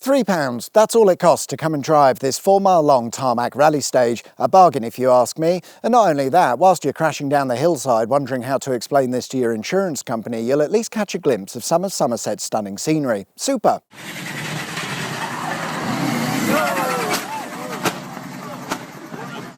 £3, that's all it costs to come and drive this 4-mile-long tarmac rally stage. A bargain if you ask me. And not only that, whilst you're crashing down the hillside wondering how to explain this to your insurance company, you'll at least catch a glimpse of some of Somerset's stunning scenery. Super!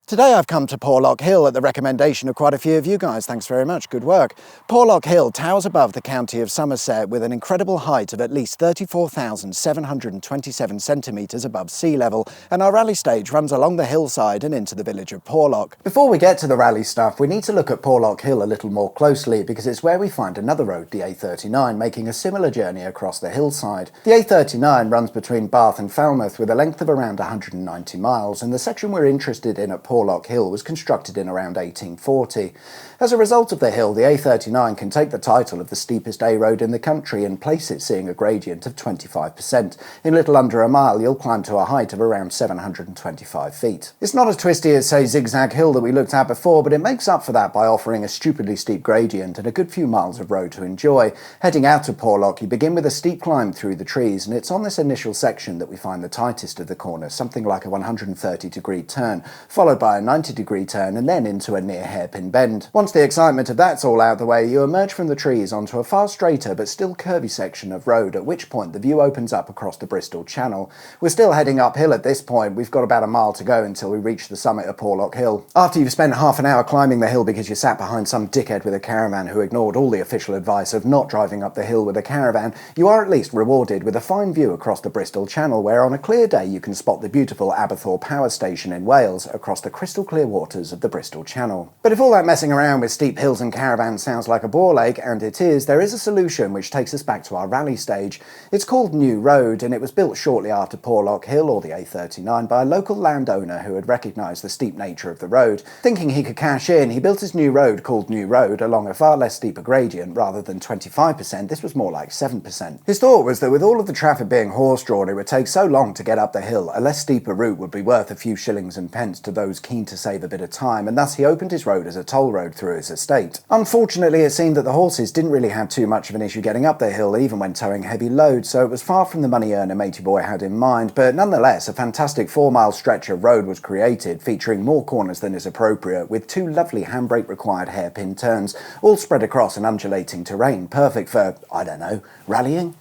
Today I've come to Porlock Hill at the recommendation of quite a few of you guys. Thanks very much, good work. Porlock Hill towers above the county of Somerset with an incredible height of at least 34,727 centimetres above sea level, and our rally stage runs along the hillside and into the village of Porlock. Before we get to the rally stuff, we need to look at Porlock Hill a little more closely because it's where we find another road, the A39, making a similar journey across the hillside. The A39 runs between Bath and Falmouth with a length of around 190 miles, and the section we're interested in at Porlock Hill was constructed in around 1840. As a result of the hill, the A39 can take the title of the steepest A road in the country and place it seeing a gradient of 25%. In little under a mile, you'll climb to a height of around 725 feet. It's not as twisty as, say, Zigzag Hill that we looked at before, but it makes up for that by offering a stupidly steep gradient and a good few miles of road to enjoy. Heading out of Porlock, you begin with a steep climb through the trees, and it's on this initial section that we find the tightest of the corners, something like a 130-degree turn, followed by a 90-degree turn and then into a near hairpin bend. Once the excitement of that's all out the way, you emerge from the trees onto a far straighter but still curvy section of road, at which point the view opens up across the Bristol Channel. We're still heading uphill at this point. We've got about a mile to go until we reach the summit of Porlock Hill. After you've spent half an hour climbing the hill because you sat behind some dickhead with a caravan who ignored all the official advice of not driving up the hill with a caravan, you are at least rewarded with a fine view across the Bristol Channel, where on a clear day you can spot the beautiful Aberthaw Power Station in Wales across the crystal clear waters of the Bristol Channel. But if all that messing around with steep hills and caravans sounds like a bore ache, and it is, there is a solution which takes us back to our rally stage. It's called New Road, and it was built shortly after Porlock Hill, or the A39, by a local landowner who had recognised the steep nature of the road. Thinking he could cash in, he built his new road called New Road along a far less steep a gradient. Rather than 25%, this was more like 7%. His thought was that with all of the traffic being horse-drawn, it would take so long to get up the hill, a less steeper route would be worth a few shillings and pence to those keen to save a bit of time, and thus he opened his road as a toll road through his estate. Unfortunately, it seemed that the horses didn't really have too much of an issue getting up the hill, even when towing heavy loads, so it was far from the money earner Matey Boy had in mind, but nonetheless, a fantastic 4-mile stretch of road was created, featuring more corners than is appropriate, with 2 lovely handbrake-required hairpin turns, all spread across an undulating terrain, perfect for, I don't know, rallying?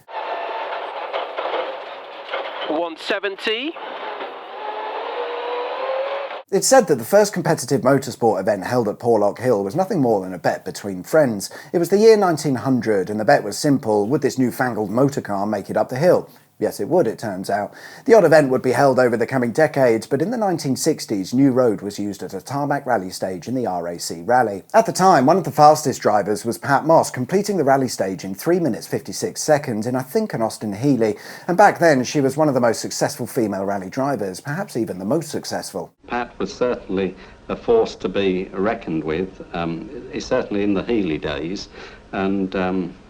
170. It's said that the first competitive motorsport event held at Porlock Hill was nothing more than a bet between friends. It was the year 1900 and the bet was simple: would this newfangled motorcar make it up the hill? Yes, it would, it turns out. The odd event would be held over the coming decades, but in the 1960s, New Road was used as a tarmac rally stage in the RAC Rally. At the time, one of the fastest drivers was Pat Moss, completing the rally stage in 3 minutes 56 seconds in, I think, an Austin Healey, and back then she was one of the most successful female rally drivers, perhaps even the most successful. Pat was certainly a force to be reckoned with, certainly in the Healey days. And,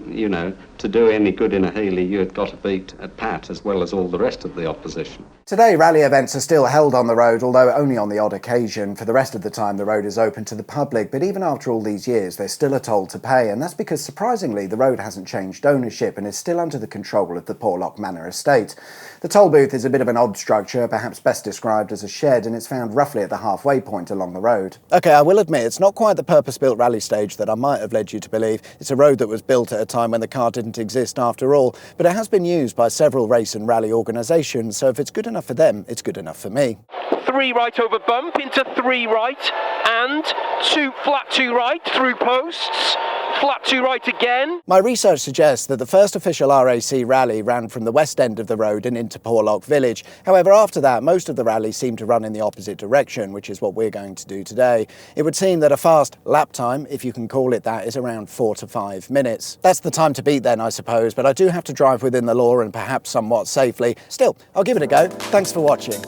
you know, to do any good in a Healey, you had got to beat Pat as well as all the rest of the opposition. Today, rally events are still held on the road, although only on the odd occasion. For the rest of the time, the road is open to the public, but even after all these years, there's still a toll to pay, and that's because, surprisingly, the road hasn't changed ownership and is still under the control of the Porlock Manor estate. The toll booth is a bit of an odd structure, perhaps best described as a shed, and it's found roughly at the halfway point along the road. OK, I will admit, it's not quite the purpose-built rally stage that I might have led you to believe. It's a road that was built at a time when the car didn't exist after all, but it has been used by several race and rally organisations, so if it's good enough for them, it's good enough for me. 3 right over bump into 3 right and 2 flat 2 right through posts. Flat 2 right again. My research suggests that the first official RAC rally ran from the west end of the road and into Porlock village. However, after that, most of the rallies seem to run in the opposite direction, which is what we're going to do today. It would seem that a fast lap time, if you can call it that, is around 4 to 5 minutes. That's the time to beat then, I suppose, but I do have to drive within the law and perhaps somewhat safely. Still, I'll give it a go. Thanks for watching.